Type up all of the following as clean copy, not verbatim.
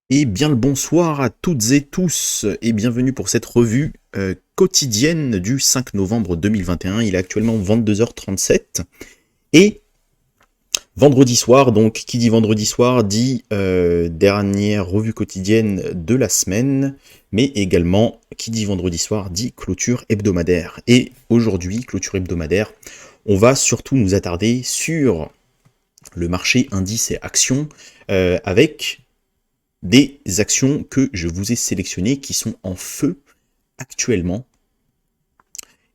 Et bien le bonsoir à toutes et tous et bienvenue pour cette revue quotidienne du 5 novembre 2021. Il est actuellement 22h37 et vendredi soir, donc qui dit vendredi soir dit dernière revue quotidienne de la semaine, mais également qui dit vendredi soir dit clôture hebdomadaire. Et aujourd'hui, clôture hebdomadaire, on va surtout nous attarder sur le marché indices et actions avec des actions que je vous ai sélectionnées qui sont en feu actuellement.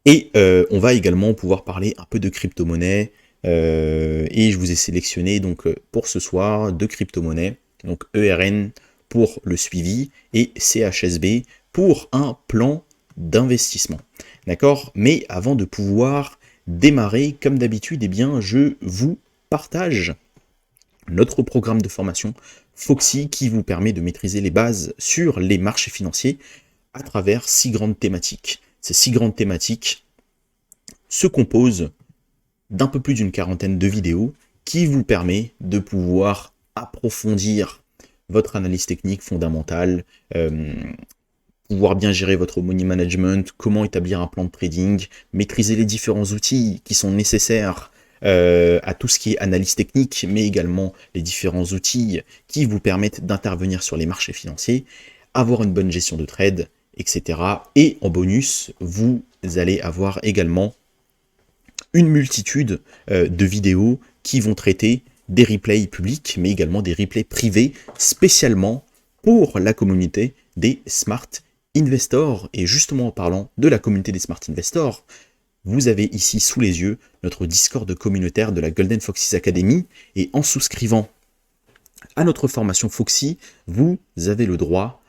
Et on va également pouvoir parler un peu de crypto-monnaie. Et je vous ai sélectionné donc pour ce soir deux crypto-monnaies, donc ERN pour le suivi et CHSB pour un plan d'investissement. D'accord? Mais avant de pouvoir démarrer, comme d'habitude, eh bien, je vous partage notre programme de formation Foxy qui vous permet de maîtriser les bases sur les marchés financiers à travers 6 grandes thématiques. Ces 6 grandes thématiques se composent d'un peu plus d'une quarantaine de vidéos qui vous permet de pouvoir approfondir votre analyse technique fondamentale, pouvoir bien gérer votre money management, comment établir un plan de trading, maîtriser les différents outils qui sont nécessaires à tout ce qui est analyse technique, mais également les différents outils qui vous permettent d'intervenir sur les marchés financiers, avoir une bonne gestion de trade, etc. Et en bonus, vous allez avoir également une multitude de vidéos qui vont traiter des replays publics, mais également des replays privés, spécialement pour la communauté des Smart Investors. Et justement en parlant de la communauté des Smart Investors, vous avez ici sous les yeux notre Discord communautaire de la Golden Foxys Academy, et en souscrivant à notre formation Foxy, vous avez le droit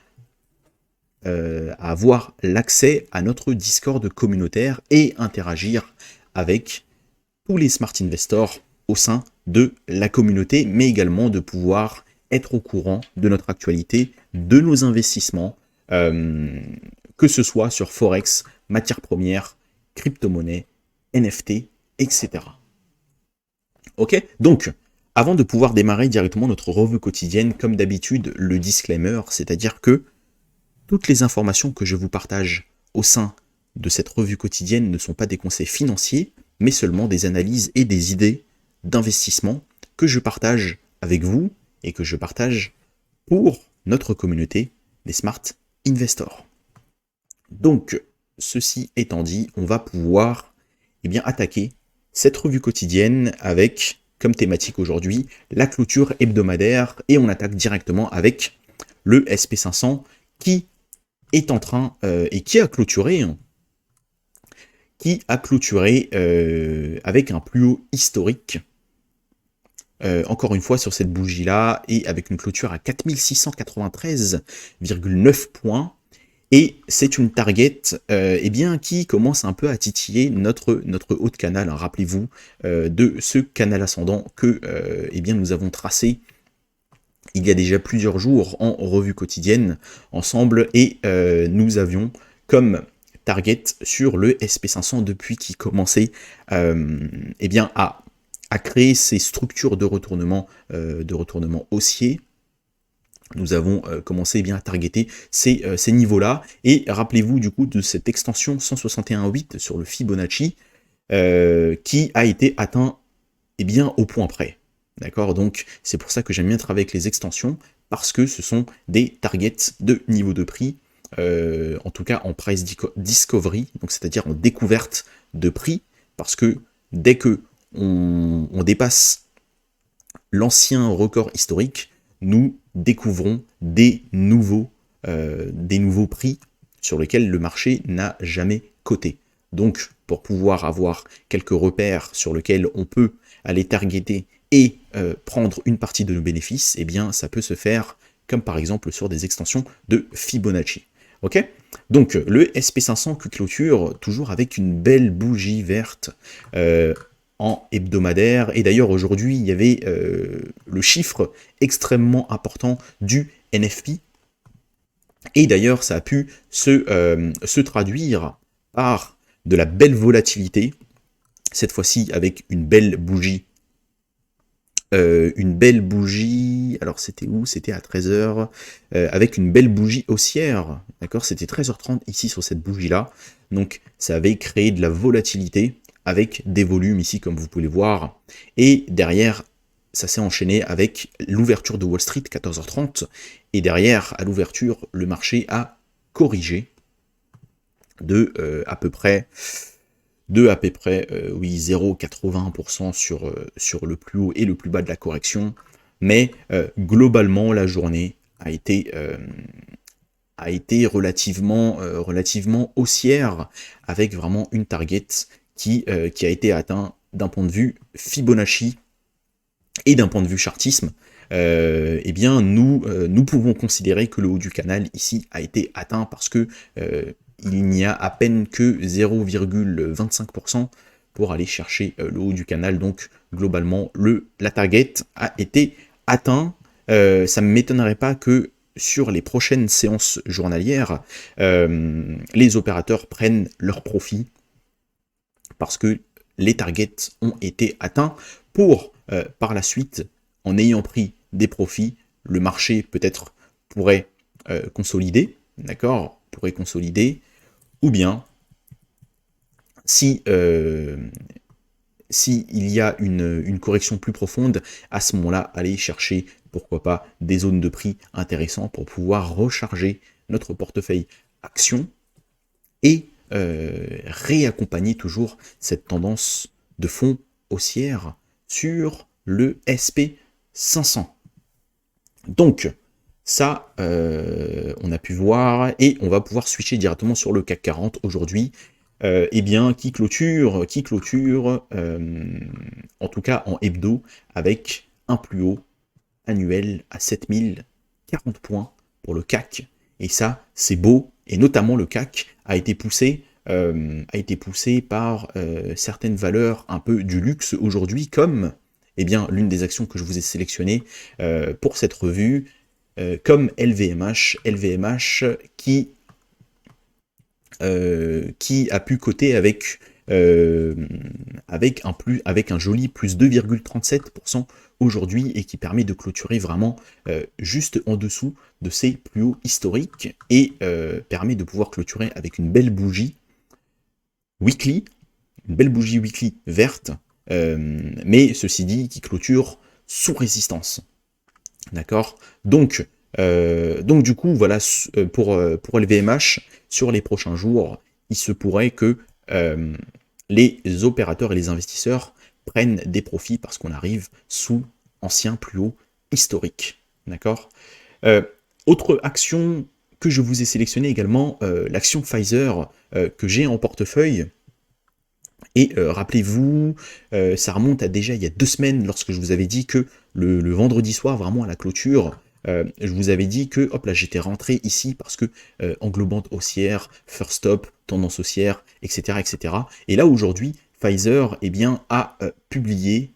à avoir l'accès à notre Discord communautaire et interagir avec tous les Smart Investors au sein de la communauté, mais également de pouvoir être au courant de notre actualité, de nos investissements, que ce soit sur Forex, matières premières, crypto-monnaie, NFT, etc. Ok? Donc, avant de pouvoir démarrer directement notre revue quotidienne, comme d'habitude, le disclaimer, c'est-à-dire que toutes les informations que je vous partage au sein de cette revue quotidienne ne sont pas des conseils financiers, mais seulement des analyses et des idées d'investissement que je partage avec vous et que je partage pour notre communauté des Smart Investors. Donc, ceci étant dit, on va pouvoir attaquer cette revue quotidienne avec, comme thématique aujourd'hui, la clôture hebdomadaire, et on attaque directement avec le SP500 qui est en train, et qui a clôturé, avec un plus haut historique, encore une fois sur cette bougie-là, et avec une clôture à 4693,9 points. Et c'est une target qui commence un peu à titiller notre haut de canal. Hein. Rappelez-vous de ce canal ascendant que nous avons tracé il y a déjà plusieurs jours en revue quotidienne ensemble, et nous avions comme target sur le SP500 depuis qu'il commençait à créer ces structures de retournement haussier. Nous avons commencé à targeter ces niveaux-là. Et rappelez-vous du coup de cette extension 161,8 sur le Fibonacci qui a été atteint au point près. D'accord? Donc c'est pour ça que j'aime bien travailler avec les extensions, parce que ce sont des targets de niveau de prix, en tout cas en price discovery, donc c'est-à-dire en découverte de prix, parce que dès que on dépasse l'ancien record historique, nous découvrons des nouveaux prix sur lesquels le marché n'a jamais coté. Donc, pour pouvoir avoir quelques repères sur lesquels on peut aller targeter et prendre une partie de nos bénéfices, ça peut se faire comme par exemple sur des extensions de Fibonacci. Ok? Donc, le SP500 qui clôture toujours avec une belle bougie verte en hebdomadaire. Et d'ailleurs, aujourd'hui, il y avait le chiffre extrêmement important du NFP. Et d'ailleurs, ça a pu se traduire par de la belle volatilité, cette fois-ci avec une belle bougie ici. Alors c'était où? C'était à 13h, avec une belle bougie haussière, d'accord? C'était 13h30 ici sur cette bougie-là. Donc ça avait créé de la volatilité avec des volumes ici, comme vous pouvez le voir. Et derrière, ça s'est enchaîné avec l'ouverture de Wall Street, 14h30. Et derrière, à l'ouverture, le marché a corrigé de à peu près oui, 0,80% sur le plus haut et le plus bas de la correction. Mais globalement, la journée a été relativement haussière, avec vraiment une target qui a été atteint d'un point de vue Fibonacci et d'un point de vue chartisme. Eh bien, nous pouvons considérer que le haut du canal ici a été atteint parce que il n'y a à peine que 0,25% pour aller chercher le haut du canal. Donc globalement, la target a été atteint. Ça ne m'étonnerait pas que sur les prochaines séances journalières, les opérateurs prennent leur profit parce que les targets ont été atteints pour par la suite, en ayant pris des profits, le marché peut-être pourrait consolider, d'accord, pourrait consolider, ou bien si il y a une correction plus profonde, à ce moment-là, aller chercher, pourquoi pas, des zones de prix intéressantes pour pouvoir recharger notre portefeuille actions et réaccompagner toujours cette tendance de fond haussière sur le SP500. Donc, ça, on a pu voir, et on va pouvoir switcher directement sur le CAC 40 aujourd'hui, eh bien, qui clôture, en tout cas en hebdo, avec un plus haut annuel à 7040 points pour le CAC. Et ça, c'est beau, et notamment le CAC a été poussé par certaines valeurs un peu du luxe aujourd'hui, comme eh bien, l'une des actions que je vous ai sélectionnées pour cette revue, comme LVMH qui a pu coter avec un joli plus 2,37% aujourd'hui, et qui permet de clôturer vraiment juste en dessous de ses plus hauts historiques, et permet de pouvoir clôturer avec une belle bougie weekly, verte, mais ceci dit, qui clôture sous résistance. D'accord, donc du coup, voilà, pour LVMH, sur les prochains jours, il se pourrait que les opérateurs et les investisseurs prennent des profits parce qu'on arrive sous ancien plus haut historique. D'accord. Autre action que je vous ai sélectionnée également, l'action Pfizer que j'ai en portefeuille. Et rappelez-vous, ça remonte à déjà il y a 2 semaines, lorsque je vous avais dit que le vendredi soir, vraiment à la clôture, je vous avais dit que, hop là, j'étais rentré ici parce que englobante haussière, first stop, tendance haussière, etc., etc. Et là, aujourd'hui, Pfizer, eh bien, a publié,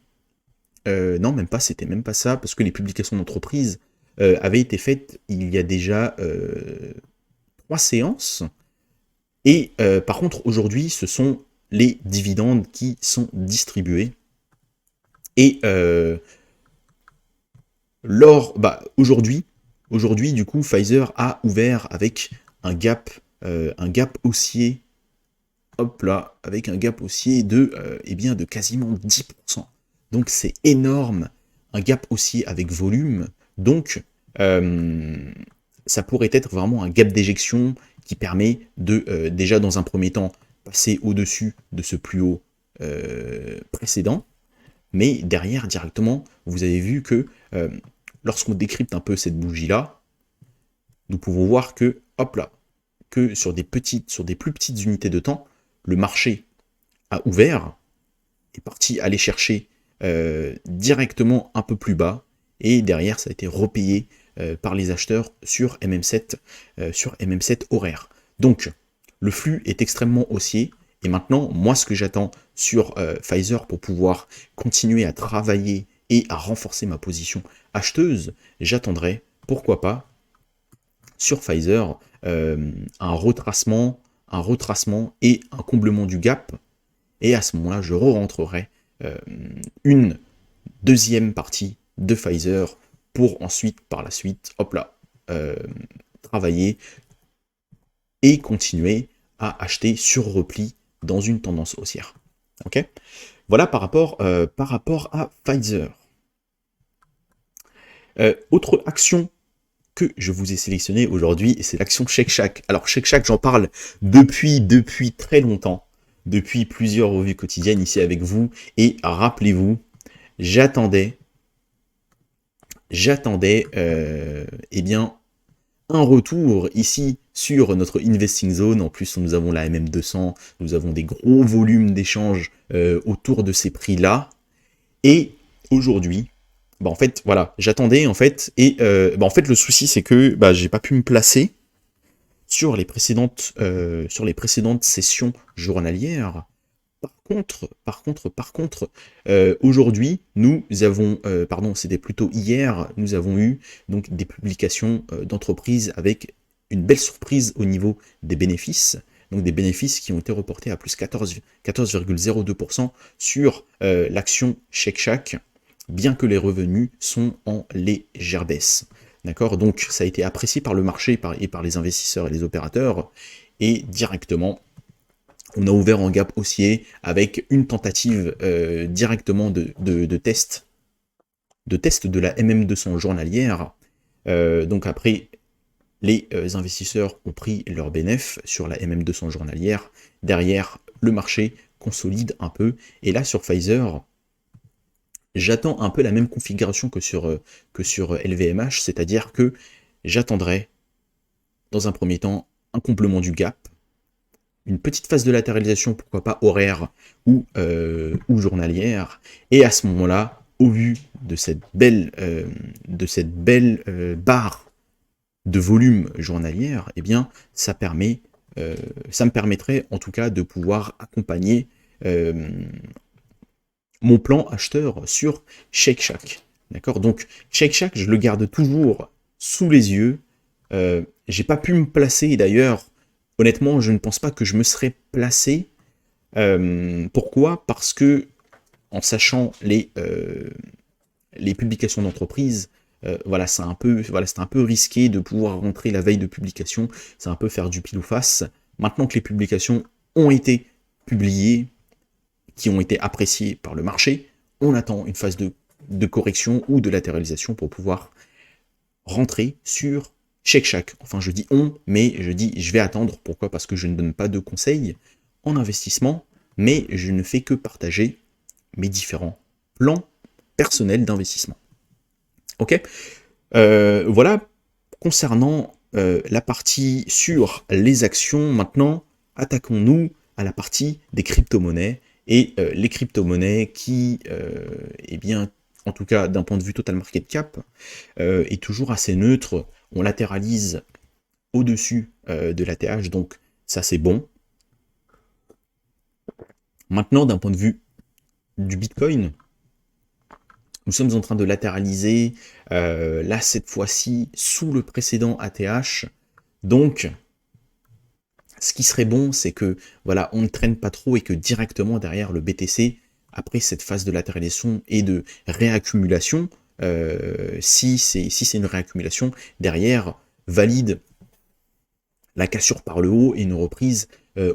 non, même pas, c'était même pas ça, parce que les publications d'entreprise avaient été faites il y a déjà 3 séances. Et par contre, aujourd'hui, ce sont les dividendes qui sont distribués. Et aujourd'hui, du coup, Pfizer a ouvert avec un gap haussier, hop là, avec un gap haussier de, eh bien, de quasiment 10%. Donc c'est énorme, un gap haussier avec volume. Donc ça pourrait être vraiment un gap d'éjection qui permet de, déjà dans un premier temps, passer au-dessus de ce plus haut précédent. Mais derrière, directement, vous avez vu que lorsqu'on décrypte un peu cette bougie-là, nous pouvons voir que, hop là, que sur des plus petites unités de temps, le marché a ouvert, est parti aller chercher directement un peu plus bas, et derrière, ça a été repayé par les acheteurs sur MM7 horaire. Donc, le flux est extrêmement haussier. Et maintenant, moi, ce que j'attends sur Pfizer pour pouvoir continuer à travailler et à renforcer ma position acheteuse, j'attendrai, pourquoi pas, sur Pfizer, un retracement et un comblement du gap. Et à ce moment-là, je re-rentrerai une deuxième partie de Pfizer pour ensuite, par la suite, hop là, travailler et continuer à acheter sur repli dans une tendance haussière. Ok, voilà par rapport à Pfizer. Autre action que je vous ai sélectionné aujourd'hui, c'est l'action Shake Shack. Alors Shake Shack, j'en parle depuis très longtemps, depuis plusieurs revues quotidiennes ici avec vous, et rappelez-vous, j'attendais eh bien un retour ici sur notre investing zone. En plus, nous avons la MM200, nous avons des gros volumes d'échanges autour de ces prix-là, et aujourd'hui, bah en fait, voilà, j'attendais en fait, et bah en fait le souci c'est que bah, j'ai pas pu me placer sur les précédentes sessions journalières. Par contre, aujourd'hui, nous avons, pardon, c'était plutôt hier, nous avons eu donc des publications d'entreprises avec une belle surprise au niveau des bénéfices. Donc des bénéfices qui ont été reportés à plus 14,02% sur l'action Shake Shack, bien que les revenus sont en légère baisse. D'accord? Donc ça a été apprécié par le marché et par les investisseurs et les opérateurs, et directement, on a ouvert en gap haussier avec une tentative directement de test de la MM200 journalière. Donc après, les investisseurs ont pris leur bénéfice sur la MM200 journalière. Derrière, le marché consolide un peu. Et là, sur Pfizer, j'attends un peu la même configuration que sur LVMH, c'est-à-dire que j'attendrai, dans un premier temps, un complément du gap, une petite phase de latéralisation, pourquoi pas horaire ou journalière, et à ce moment-là, au vu de cette belle barre de volume journalière, eh bien, ça me permettrait en tout cas de pouvoir accompagner mon plan acheteur sur Shake Shack. D'accord? Donc, Shake Shack, je le garde toujours sous les yeux. J'ai pas pu me placer, d'ailleurs, honnêtement, je ne pense pas que je me serais placé. Pourquoi? Parce que, en sachant les publications d'entreprise, voilà, c'était un peu risqué de pouvoir rentrer la veille de publication, c'est un peu faire du pile ou face. Maintenant que les publications ont été publiées, qui ont été appréciées par le marché, on attend une phase de correction ou de latéralisation pour pouvoir rentrer sur Shake Shack. Enfin, je dis on, mais je dis je vais attendre. Pourquoi? Parce que je ne donne pas de conseils en investissement, mais je ne fais que partager mes différents plans personnels d'investissement. Ok, voilà concernant la partie sur les actions. Maintenant, attaquons-nous à la partie des crypto-monnaies. Et les crypto-monnaies qui, eh bien, en tout cas d'un point de vue total market cap, est toujours assez neutre. On latéralise au-dessus de l'ATH, donc ça c'est bon. Maintenant, d'un point de vue du Bitcoin, nous sommes en train de latéraliser, là cette fois-ci, sous le précédent ATH. Donc, ce qui serait bon, c'est que voilà, on ne traîne pas trop et que directement derrière le BTC, après cette phase de latéralisation et de réaccumulation, si c'est une réaccumulation, derrière valide la cassure par le haut et une reprise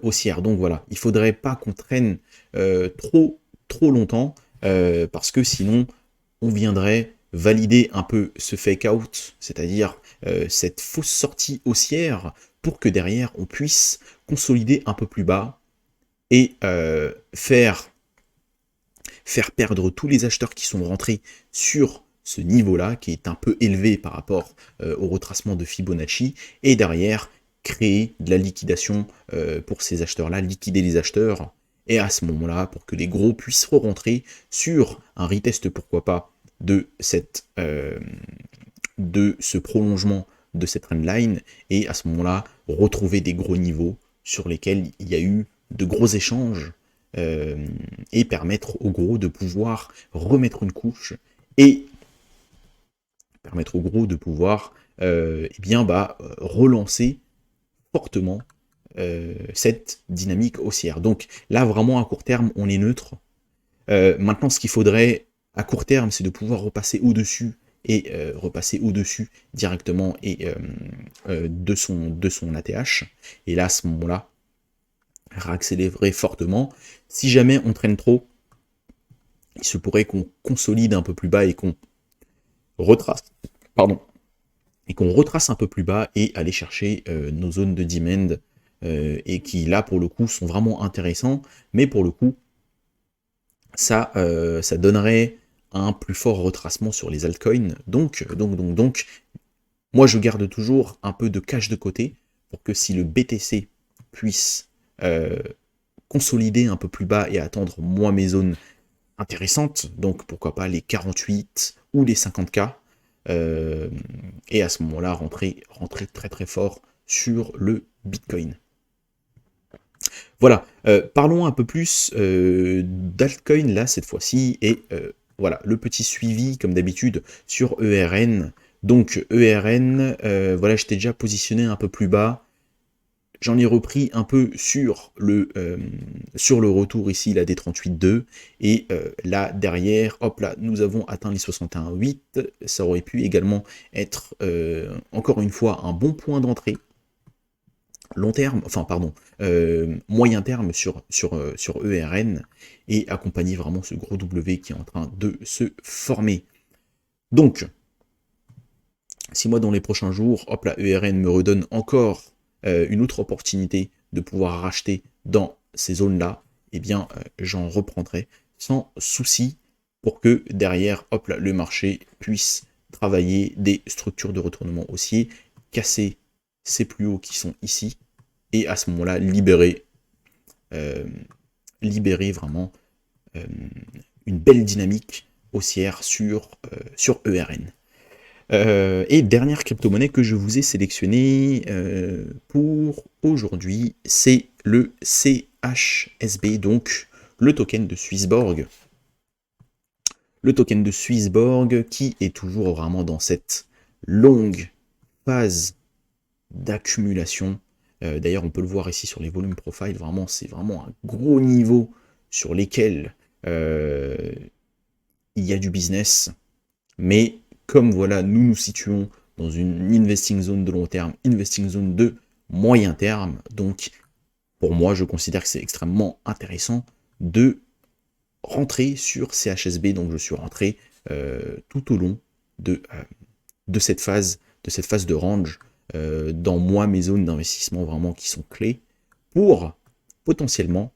haussière. Donc voilà, il ne faudrait pas qu'on traîne trop longtemps, parce que sinon on viendrait valider un peu ce fake out, c'est-à-dire cette fausse sortie haussière, pour que derrière on puisse consolider un peu plus bas et faire perdre tous les acheteurs qui sont rentrés sur ce niveau-là, qui est un peu élevé par rapport au retracement de Fibonacci, et derrière créer de la liquidation pour ces acheteurs-là, liquider les acheteurs, et à ce moment-là, pour que les gros puissent re-rentrer sur un retest, pourquoi pas, de ce prolongement de cette trendline, et à ce moment-là, retrouver des gros niveaux sur lesquels il y a eu de gros échanges, et permettre aux gros de pouvoir remettre une couche, et permettre aux gros de pouvoir relancer fortement cette dynamique haussière. Donc là, vraiment, à court terme, on est neutre. Maintenant, ce qu'il faudrait à court terme, c'est de pouvoir repasser au-dessus et repasser au-dessus directement et de son ATH. Et là, à ce moment-là, réaccélérer fortement. Si jamais on traîne trop, il se pourrait qu'on consolide un peu plus bas et qu'on retrace, pardon, et qu'on retrace un peu plus bas et aller chercher nos zones de demand et qui là pour le coup sont vraiment intéressants, mais pour le coup ça donnerait un plus fort retracement sur les altcoins. Donc, moi je garde toujours un peu de cash de côté pour que si le BTC puisse consolider un peu plus bas et attendre moi mes zones intéressantes, donc pourquoi pas les 48 ou les 50K, et à ce moment-là rentrer très très fort sur le Bitcoin. Voilà, parlons un peu plus d'altcoin là cette fois-ci, et voilà, le petit suivi comme d'habitude sur ERN. Donc ERN, voilà, j'étais déjà positionné un peu plus bas. J'en ai repris un peu sur le retour ici, là, des 38,2. Et là, derrière, hop là, nous avons atteint les 61,8. Ça aurait pu également être, encore une fois, un bon point d'entrée. Long terme, enfin, pardon, moyen terme sur ERN. Et accompagner vraiment ce gros W qui est en train de se former. Donc, si moi, dans les prochains jours, hop là, ERN me redonne encore une autre opportunité de pouvoir racheter dans ces zones-là, eh bien, j'en reprendrai sans souci pour que derrière, hop là, le marché puisse travailler des structures de retournement haussier, casser ces plus hauts qui sont ici, et à ce moment-là, libérer vraiment une belle dynamique haussière sur ERN. Et dernière crypto-monnaie que je vous ai sélectionnée pour aujourd'hui, c'est le CHSB, donc le token de Swissborg. Le token de Swissborg qui est toujours vraiment dans cette longue phase d'accumulation. D'ailleurs, on peut le voir ici sur les volumes profile, vraiment, c'est vraiment un gros niveau sur lesquels il y a du business, mais comme voilà, nous nous situons dans une investing zone de long terme, investing zone de moyen terme, donc pour moi, je considère que c'est extrêmement intéressant de rentrer sur CHSB, donc je suis rentré tout au long de cette phase de range, dans moi mes zones d'investissement vraiment qui sont clés pour potentiellement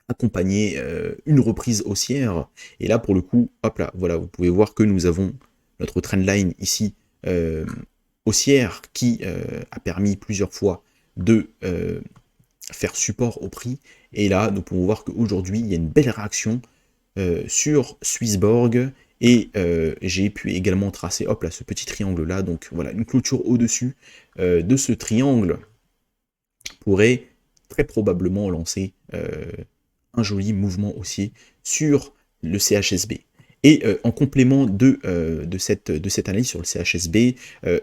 accompagner une reprise haussière. Et là, pour le coup, hop là, voilà, vous pouvez voir que nous avons notre trendline ici haussière qui a permis plusieurs fois de faire support au prix. Et là, nous pouvons voir qu'aujourd'hui, il y a une belle réaction sur Swissborg. Et j'ai pu également tracer, hop là, ce petit triangle là. Donc voilà, une clôture au-dessus de ce triangle pourrait très probablement lancer un joli mouvement haussier sur le CHSB. Et en complément de cette analyse sur le CHSB,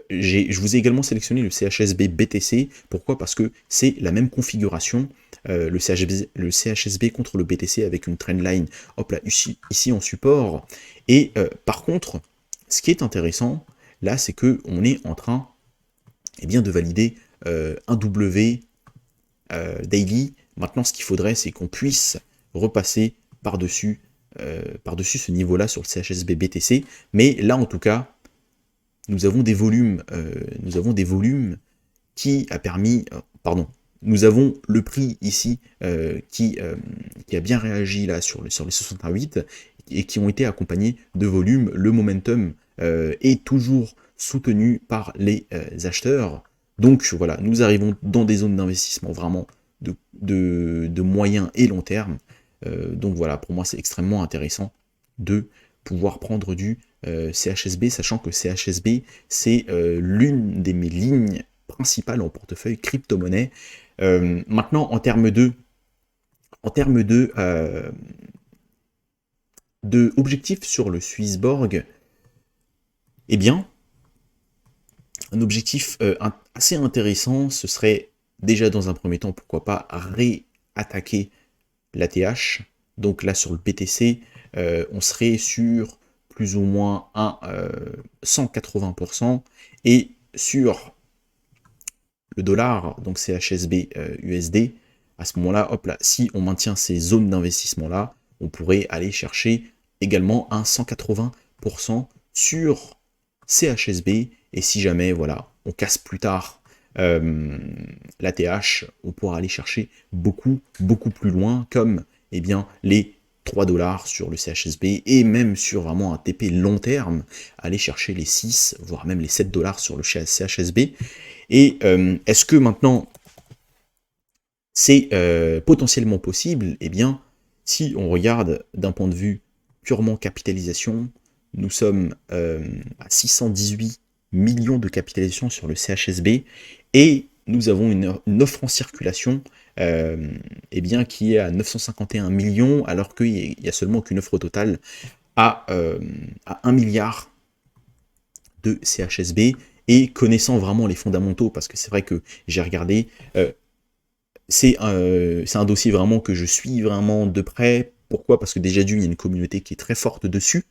je vous ai également sélectionné le CHSB BTC. Pourquoi? Parce que c'est la même configuration, le CHSB contre le BTC avec une trendline, hop là, ici en support. Et par contre, ce qui est intéressant, là, c'est qu'on est en train de valider un W daily. Maintenant, ce qu'il faudrait, c'est qu'on puisse repasser par-dessus ce niveau-là sur le CHSB BTC. Mais là, en tout cas, nous avons des volumes qui a permis, nous avons le prix ici qui a bien réagi là sur les 68 et qui ont été accompagnés de volumes. Le momentum est toujours soutenu par les acheteurs. Donc voilà, nous arrivons dans des zones d'investissement vraiment de moyen et long terme. Donc voilà, pour moi c'est extrêmement intéressant de pouvoir prendre du CHSB, sachant que CHSB c'est l'une de mes lignes principales en portefeuille crypto-monnaie. Maintenant, en termes de objectifs sur le Swissborg, eh bien, un objectif assez intéressant, ce serait déjà dans un premier temps, pourquoi pas, réattaquer l'ATH. Donc là, sur le BTC, on serait sur plus ou moins à 180%, et sur le dollar, donc CHSB USD, à ce moment-là, hop là, si on maintient ces zones d'investissement-là, on pourrait aller chercher également un 180% sur CHSB, et si jamais, voilà, on casse plus tard la TH, on pourra aller chercher beaucoup plus loin, comme eh bien, les 3 dollars sur le CHSB, et même sur vraiment un TP long terme, aller chercher les 6, voire même les 7 dollars sur le CHSB. Et est-ce que maintenant, c'est potentiellement possible? Eh bien, si on regarde d'un point de vue purement capitalisation, nous sommes à 618 millions de capitalisation sur le CHSB, et nous avons une offre en circulation eh bien, qui est à 951 millions, alors qu'il n'y a seulement qu'une offre totale à 1 milliard de CHSB. Et connaissant vraiment les fondamentaux, parce que c'est vrai que j'ai regardé, c'est un dossier vraiment que je suis vraiment de près. Pourquoi? Parce que déjà d'une, il y a une communauté qui est très forte dessus,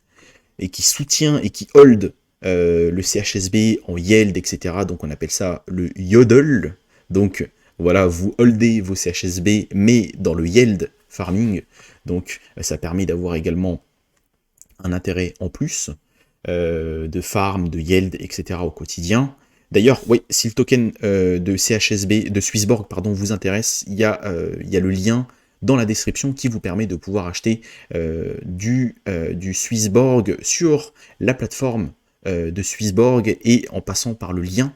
et qui soutient et qui hold le CHSB en yield, etc. Donc on appelle ça le YODL. Donc voilà, vous holdez vos CHSB, mais dans le yield farming. Donc ça permet d'avoir également un intérêt en plus de farm, de yield, etc. au quotidien. D'ailleurs, oui, si le token de CHSB, de Swissborg, pardon, vous intéresse, il y a le lien dans la description qui vous permet de pouvoir acheter du Swissborg sur la plateforme de Swissborg, et en passant par le lien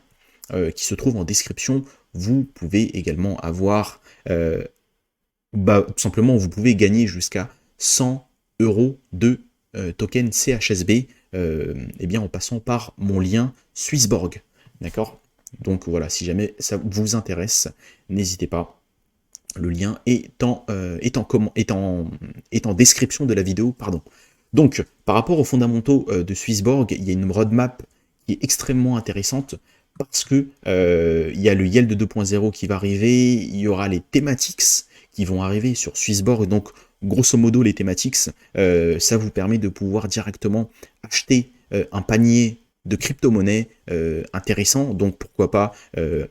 qui se trouve en description, vous pouvez également avoir, tout simplement, vous pouvez gagner jusqu'à 100 € de token CHSB, eh bien en passant par mon lien Swissborg. D'accord? Donc voilà, si jamais ça vous intéresse, n'hésitez pas. Le lien est en description de la vidéo, pardon. Donc, par rapport aux fondamentaux de Swissborg, il y a une roadmap qui est extrêmement intéressante, parce que il y a le Yield 2.0 qui va arriver, il y aura les thematics qui vont arriver sur Swissborg. Donc, grosso modo, les thematics, ça vous permet de pouvoir directement acheter un panier de crypto-monnaies intéressant. Donc, pourquoi pas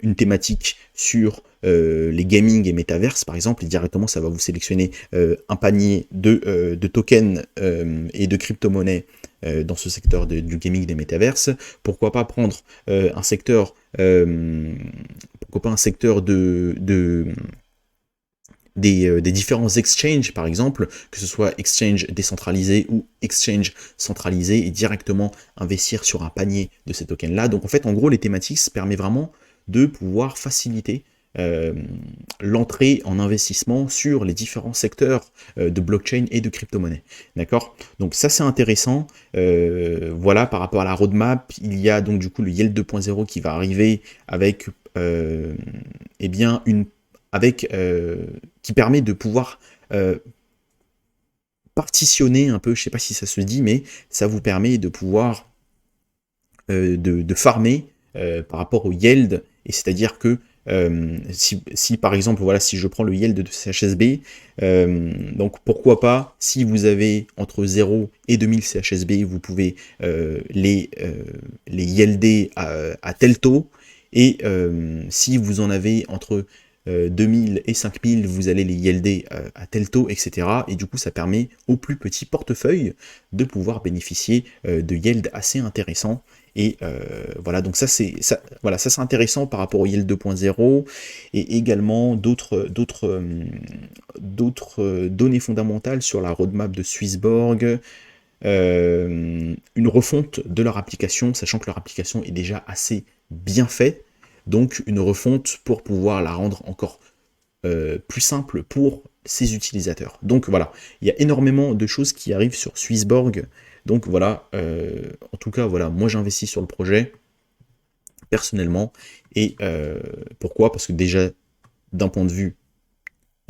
une thématique sur les gaming et métaverse, par exemple, et directement, ça va vous sélectionner un panier de tokens et de crypto-monnaies dans ce secteur du gaming des métaverses. Pourquoi pas prendre un secteur, des différents exchanges, par exemple, que ce soit exchange décentralisé ou exchange centralisé, et directement investir sur un panier de ces tokens-là. Donc en fait, en gros, les thématiques permettent vraiment de pouvoir faciliter l'entrée en investissement sur les différents secteurs de blockchain et de crypto-monnaie. D'accord? Donc ça, c'est intéressant. Voilà, par rapport à la roadmap, il y a donc du coup le Yield 2.0 qui va arriver avec eh bien qui permet de pouvoir partitionner un peu, je ne sais pas si ça se dit, mais ça vous permet de pouvoir de farmer par rapport au yield, et c'est-à-dire que si par exemple, voilà, si je prends le yield de CHSB, donc pourquoi pas, si vous avez entre 0 et 2000 CHSB, vous pouvez les yielder à tel taux, et si vous en avez entre 2000 et 5000, vous allez les yielder à tel taux, etc. Et du coup, ça permet aux plus petits portefeuilles de pouvoir bénéficier de yield assez intéressants. Et voilà, donc ça c'est intéressant par rapport au Yield 2.0, et également d'autres données fondamentales sur la roadmap de Swissborg. Une refonte de leur application, sachant que leur application est déjà assez bien faite, donc une refonte pour pouvoir la rendre encore plus simple pour ses utilisateurs. Donc voilà, il y a énormément de choses qui arrivent sur Swissborg. Donc voilà, en tout cas, voilà, moi j'investis sur le projet, personnellement, et pourquoi? Parce que déjà, d'un point de vue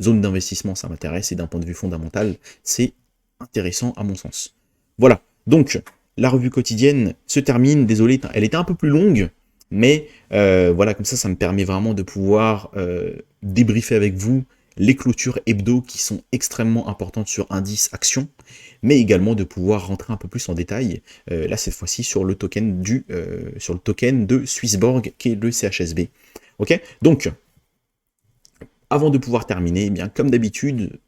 zone d'investissement, ça m'intéresse, et d'un point de vue fondamental, c'est intéressant à mon sens. Voilà, donc la revue quotidienne se termine, désolé, elle était un peu plus longue, mais voilà, comme ça me permet vraiment de pouvoir débriefer avec vous les clôtures hebdo qui sont extrêmement importantes sur indice action, mais également de pouvoir rentrer un peu plus en détail, là cette fois-ci sur le token de Swissborg qui est le CHSB. Ok, donc avant de pouvoir terminer, eh bien comme d'habitude,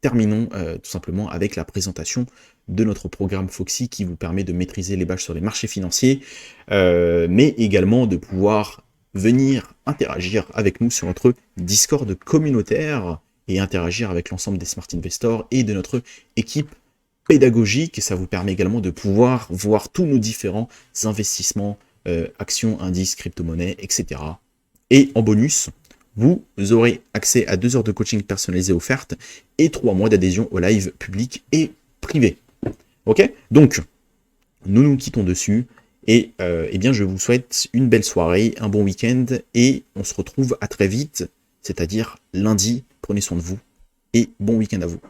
terminons tout simplement avec la présentation de notre programme Foxy qui vous permet de maîtriser les badges sur les marchés financiers, mais également de pouvoir venir interagir avec nous sur notre Discord communautaire et interagir avec l'ensemble des Smart Investors et de notre équipe pédagogique. Et ça vous permet également de pouvoir voir tous nos différents investissements, actions, indices, crypto-monnaies, etc. Et en bonus, vous aurez accès à 2 heures de coaching personnalisé offertes et 3 mois d'adhésion au live public et privé. Ok, donc nous nous quittons dessus et eh bien je vous souhaite une belle soirée, un bon week-end et on se retrouve à très vite, c'est-à-dire lundi. Prenez soin de vous et bon week-end à vous.